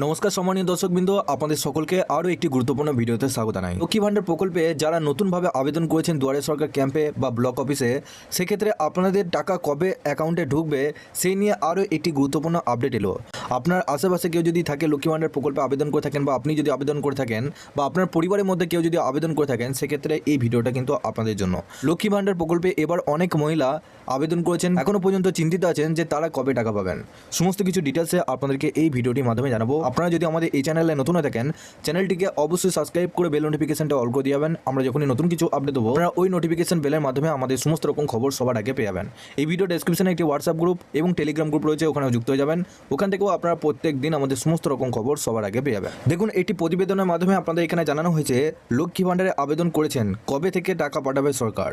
নমস্কার সম্মানীয় দর্শকবৃন্দ, আপনাদের সকলকে আরও একটি গুরুত্বপূর্ণ ভিডিওতে স্বাগত জানাই। লক্ষ্মী ভাণ্ডার প্রকল্পে যারা নতুনভাবে আবেদন করেছেন দুয়ারে সরকার ক্যাম্পে বা ব্লক অফিসে, সেক্ষেত্রে আপনাদের টাকা কবে অ্যাকাউন্টে ঢুকবে সেই নিয়ে আরও একটি গুরুত্বপূর্ণ আপডেট এলো। আপনার আশেপাশে কেউ যদি থাকে লক্ষ্মী ভাণ্ডার প্রকল্পে আবেদন করে থাকেন, বা আপনি যদি আবেদন করে থাকেন, বা আপনার পরিবারের মধ্যে কেউ যদি আবেদন করে থাকেন, সেক্ষেত্রে এই ভিডিওটা কিন্তু আপনাদের জন্য। লক্ষ্মী ভাণ্ডার প্রকল্পে এবার অনেক মহিলা আবেদন করেছেন, এখনও পর্যন্ত চিন্তিত আছেন যে তারা কবে টাকা পাবেন। সমস্ত কিছু ডিটেলসে আপনাদেরকে এই ভিডিওটির মাধ্যমে জানাবো। আপনারা যদি আমাদের এই চ্যানেলে নতুন হয়ে থাকেন, চ্যানেলটিকে অবশ্যই সাবস্ক্রাইব করে বেল নোটিফিকেশনটা অল করে দিবেন। আমরা যখনই নতুন কিছু আপডেট দেবো, আপনারা ওই নোটিফিকেশন বেলের মাধ্যমে আমাদের সমস্ত রকম খবর সবার আগে পেয়ে যাবেন। এই ভিডিও ডেসক্রিপশনে একটি হোয়াটসঅ্যাপ গ্রুপ এবং টেলিগ্রাম গ্রুপ রয়েছে, ওখানেও যুক্ত হয়ে যাবেন। ওখান থেকেও আপনারা প্রত্যেক দিন আমাদের সমস্ত রকম খবর সবার আগে পেয়ে যাবেন। দেখুন, একটি প্রতিবেদনের মাধ্যমে আপনাদের এখানে জানানো হয়েছে লক্ষ্মী ভাণ্ডারে আবেদন করেছেন, কবে থেকে টাকা পাঠাবে সরকার।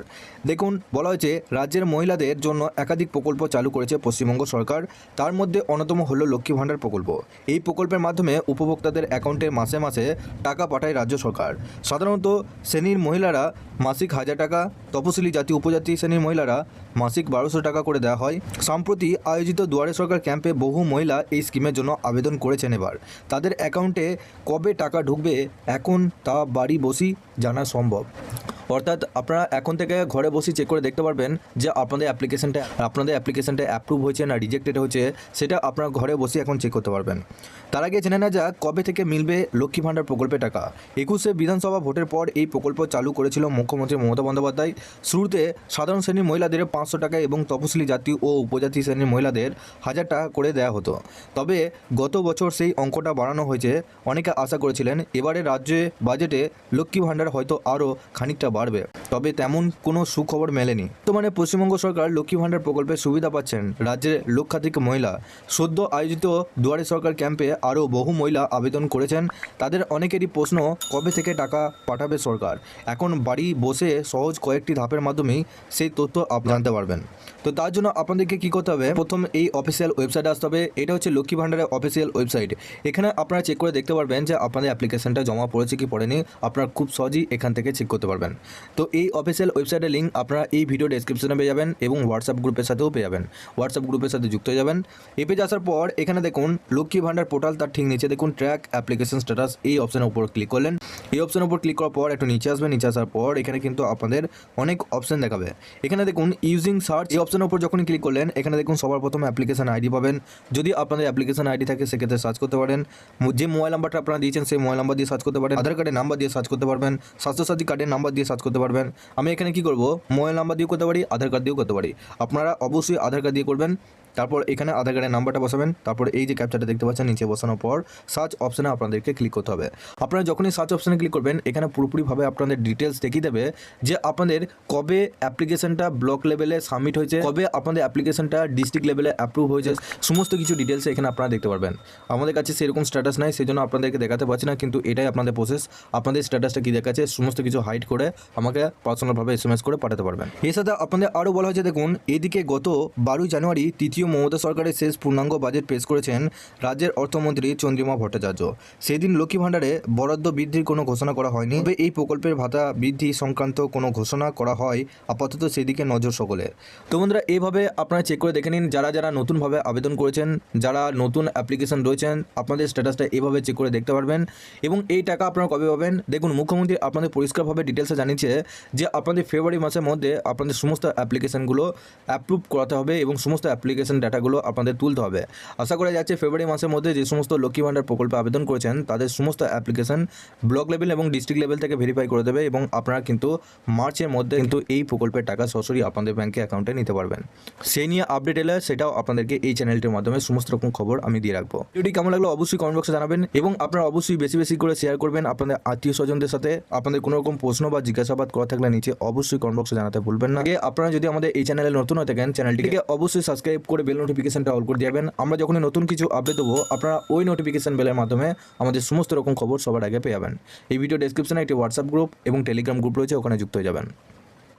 দেখুন, বলা হয়েছে রাজ্যের মহিলাদের জন্য একাধিক প্রকল্প চালু করেছে পশ্চিমবঙ্গ সরকার। তার মধ্যে অন্যতম হলো লক্ষ্মী ভাণ্ডার প্রকল্প। এই প্রকল্পের মাধ্যমে উপভোক্তাদের অ্যাকাউন্টে মাসে মাসে টাকা পাঠায় রাজ্য সরকার। সাধারণত শ্রেণীর মহিলারা মাসিক 1000 টাকা, তপশিলি জাতি উপজাতি শ্রেণীর মহিলারা মাসিক 1200 টাকা করে দেওয়া হয়। সম্প্রতি আয়োজিত দুয়ারে সরকার ক্যাম্পে বহু মহিলা এই স্কিমের জন্য আবেদন করেছেন। এবার তাদের অ্যাকাউন্টে কবে টাকা ঢুকবে এখন তা বাড়ি বসেই জানা সম্ভব। অর্থাৎ আপনারা এখন থেকে ঘরে বসে চেক করে দেখতে পারবেন যে আপনাদের অ্যাপ্লিকেশনটা অ্যাপ্রুভ হয়েছে না রিজেক্টেড হয়েছে, সেটা আপনারা ঘরে বসে এখন চেক করতে পারবেন। তার আগে জেনে নেওয়া যাক কবে থেকে মিলবে লক্ষ্মী ভাণ্ডার প্রকল্পে টাকা। 21শে বিধানসভা ভোটের পর এই প্রকল্প চালু করেছিল মুখ্যমন্ত্রী মমতা বন্দ্যোপাধ্যায়। শুরুতে সাধারণ শ্রেণীর মহিলাদের 500 টাকা এবং তপশিলি জাতি ও উপজাতি শ্রেণীর মহিলাদের 1000 টাকা করে দেওয়া হতো। তবে গত বছর সেই অঙ্কটা বাড়ানো হয়েছে। অনেকে আশা করেছিলেন এবারে রাজ্যে বাজেটে লক্ষ্মী ভাণ্ডার হয়তো আরও খানিকটা বাড়বে, তবে তেমন কোনো সুখবর মেলেনি। বর্তমানে পশ্চিমবঙ্গ সরকার লক্ষ্মী ভাণ্ডার প্রকল্পে সুবিধা পাচ্ছেন রাজ্যের লক্ষাধিক মহিলা। সদ্য আয়োজিত দুয়ারে সরকার ক্যাম্পে আরও বহু মহিলা আবেদন করেছেন। তাদের অনেকেরই প্রশ্ন, কবে থেকে টাকা পাঠাবে সরকার। এখন বাড়ি বসে সহজ কয়েকটি ধাপের মাধ্যমেই সেই তথ্য জানতে পারবেন। তো তার জন্য আপনাদেরকে কী করতে হবে, প্রথম এই অফিসিয়াল ওয়েবসাইটে আসতে হবে। এটা হচ্ছে লক্ষ্মী ভাণ্ডারের অফিসিয়াল ওয়েবসাইট। এখানে আপনারা চেক করে দেখতে পারবেন যে আপনাদের অ্যাপ্লিকেশনটা জমা পড়েছে কি পড়েনি। আপনারা খুব সহজেই এখান থেকে চেক করতে পারবেন। তো এই অফিসিয়াল ওয়েবসাইটের লিঙ্ক আপনারা এই ভিডিও ডেসক্রিপশনে পেয়ে যাবেন এবং হোয়াটসঅ্যাপ গ্রুপের সাথেও পেয়ে যাবেন। হোয়াটসঅ্যাপ গ্রুপের সাথে যুক্ত হয়ে যাবেন। এই পেজে আসার পর এখানে দেখুন লক্ষ্মী ভাণ্ডার পোর্টাল, তার ঠিক নিচে দেখুন ট্র্যাক অ্যাপ্লিকেশন স্ট্যাটাস। এই অপশনের উপর ক্লিক করলেন। এই অপশনের উপর ক্লিক করার পর একটু নিচে আসবেন। নিচে আসার পর এখানে কিন্তু আপনাদের অনেক অপশন দেখাবে। এখানে দেখুন ইউজিং সার্চ, এই অপশনের উপর যখন ক্লিক করলেন এখানে দেখুন সবার প্রথমে অ্যাপ্লিকেশন আইডি পাবেন। যদি আপনাদের অ্যাপ্লিকেশন আইডি থাকে সেক্ষেত্রে সার্চ করতে পারেন। যে মোবাইল নাম্বারটা আপনারা দিয়েছেন সেই মোবাইল নাম্বার দিয়ে সার্চ করতে পারেন। আধার কার্ডের নাম্বার দিয়ে সার্চ করতে পারবেন। স্বাস্থ্যসাথী কার্ডের নাম্বার দিয়ে সার্চ করতে পারবেন। আমি এখানে কি করব, মোবাইল নাম্বার দিয়েও করতে পারি, আধার কার্ড দিয়েও করতে পারি। আপনারা অবশ্যই আধার কার্ড দিয়ে করবেন। তারপর এখানে আধার কার্ডের নাম্বারটা বসাবেন। তারপর এই যে ক্যাপচারটা দেখতে পাচ্ছেন নিচে বসানোর পর সার্চ অপশনে আপনাদেরকে ক্লিক করতে হবে। আপনারা যখনই সার্চ অপশনে ক্লিক করবেন এখানে পুরোপুরিভাবে আপনাদের ডিটেলস দেখিয়ে দেবে যে আপনাদের কবে অ্যাপ্লিকেশনটা ব্লক লেভেলে সাবমিট হয়েছে, কবে আপনাদের অ্যাপ্লিকেশনটা ডিস্ট্রিক্ট লেভেলে অ্যাপ্রুভ হয়েছে, সমস্ত কিছু ডিটেলস এখানে আপনারা দেখতে পারবেন। আমাদের কাছে সেরকম স্ট্যাটাস নাই, সেই জন্য আপনাদেরকে দেখাতে পারছি না, কিন্তু এটাই আপনাদের প্রসেস। আপনাদের স্ট্যাটাসটা কী দেখাচ্ছে সমস্ত কিছু হাইড করে আমাকে পার্সোনালভাবে SMS করে পাঠাতে পারবেন। এর সাথে আপনাদের আরও বলা হয়েছে, দেখুন এদিকে গত 12 জানুয়ারি তৃতীয় মমতা সরকারের শেষ পূর্ণাঙ্গ বাজেট পেশ করেছেন রাজ্যের অর্থমন্ত্রী চন্দ্রিমা ভট্টাচার্য। সেদিন লক্ষ্মী ভাণ্ডারে বরাদ্দ বৃদ্ধির কোনো ঘোষণা করা হয়নি, তবে এই প্রকল্পের ভাতা বৃদ্ধি সংক্রান্ত কোনো ঘোষণা করা হয় আপাতত সেদিকে নজর সকলের। তো বন্ধুরা, এইভাবে আপনারা চেক করে দেখে নিন যারা যারা নতুনভাবে আবেদন করেছেন, যারা নতুন অ্যাপ্লিকেশন রয়েছেন, আপনাদের স্ট্যাটাসটা এইভাবে চেক করে দেখতে পারবেন। এবং এই টাকা আপনারা কবে পাবেন, দেখুন মুখ্যমন্ত্রী আপনাদের পরিষ্কারভাবে ডিটেলসে জানিয়েছে যে আপনাদের ফেব্রুয়ারি মাসের মধ্যে আপনাদের সমস্ত অ্যাপ্লিকেশনগুলো অ্যাপ্রুভ করাতে হবে এবং সমস্ত অ্যাপ্লিকেশন ডাটাগুলো আপনাদের তুলতে হবে। আশা করা যাচ্ছে ফেব্রুয়ারি মাসের মধ্যে যে সমস্ত লক্ষ্মী ভাণ্ডার প্রকল্পে আবেদন করেছেন তাদের সমস্ত অ্যাপ্লিকেশন ব্লক লেভেল এবং ডিস্ট্রিক্ট লেভেল থেকে ভেরিফাই করে দেবে এবং আপনারা কিন্তু মার্চের মধ্যে কিন্তু এই প্রকল্পের টাকা সরাসরি আপনাদের ব্যাংকে অ্যাকাউন্টে নিতে পারবেন। সেই নিয়ে আপডেট এলে সেটাও আপনাদেরকে এই চ্যানেলটির মাধ্যমে সমস্ত রকম খবর আমি দিয়ে রাখবো। ভিডিওটি কেমন লাগলো অবশ্যই কমেন্ট বক্সে জানাবেন এবং আপনারা অবশ্যই বেশি বেশি করে শেয়ার করবেন আপনাদের আত্মীয় স্বজনদের সাথে। আপনাদের কোনো রকম প্রশ্ন বা জিজ্ঞাসাবাদ করা থাকলে নিচে অবশ্যই কমেন্ট বক্সে জানাতে ভুলবেন না। আপনারা যদি আমাদের এই চ্যানেলে নতুন হয়ে থাকেন চ্যানেলটিকে অবশ্যই সাবস্ক্রাইব করে বেল নোটিফিকেশনটা অল করে দিবেন। আমরা যখনই নতুন কিছু আপডেট দেবো আপনারা ওই নোটিফিকেশন বেলের মাধ্যমে আমাদের সমস্ত রকম খবর সবার আগে পেয়ে যাবেন। এই ভিডিও ডেসক্রিপশনে একটি হোয়াটসঅ্যাপ গ্রুপ এবং টেলিগ্রাম গ্রুপ রয়েছে, ওখানে যুক্ত হয়ে যাবেন।